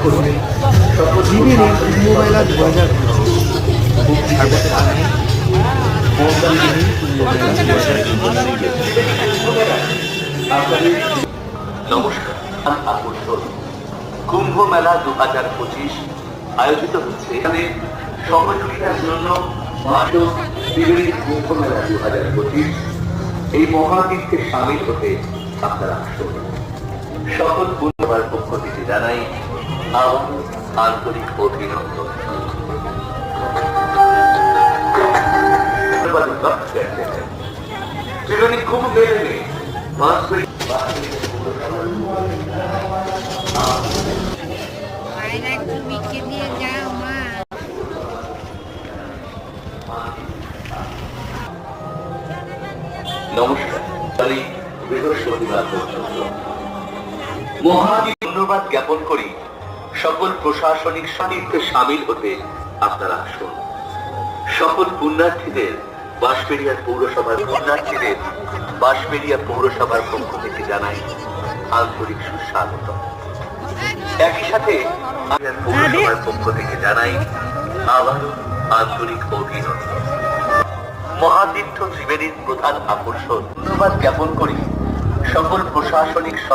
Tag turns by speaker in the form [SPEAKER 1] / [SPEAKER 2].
[SPEAKER 1] করবেন ত্রিবেণী কুম্ভ মেলা 2025।
[SPEAKER 2] নমস্কার, আকর্ষণ কুম্ভ মেলা 2025 আয়োজিত হচ্ছে। এখানে সহযোগিতার জন্য ত্রিবেণী কুম্ভ মেলা 2025 এই মহাতীর্থে সামিল হতে আপনারা আসুন। সকল পুণ্যবার পক্ষ থেকে জানাই আমার আন্তরিক অভিনন্দন। ত্রিবেণী কুম্ভ মেলায় নমস্কার। বৃহস্পতিবার পর্যন্ত ধন্যবাদ জ্ঞাপন করি সকল প্রশাসনিক সান্নিধ্যে সামিল হতে আপনারা আসুন। সকল পুণ্যার্থীদের বাঁশবেড়িয়া পৌরসভার পক্ষ থেকে জানাই আন্তরিক সুস্বাগত। একই সাথে পৌরসভার পক্ষ থেকে জানাই আবারও আন্তরিক অভিনন্দন। মহাতীর্থ ত্রিবেণীর প্রধান আকর্ষণ ধন্যবাদ জ্ঞাপন করি সকল প্রশাসনিক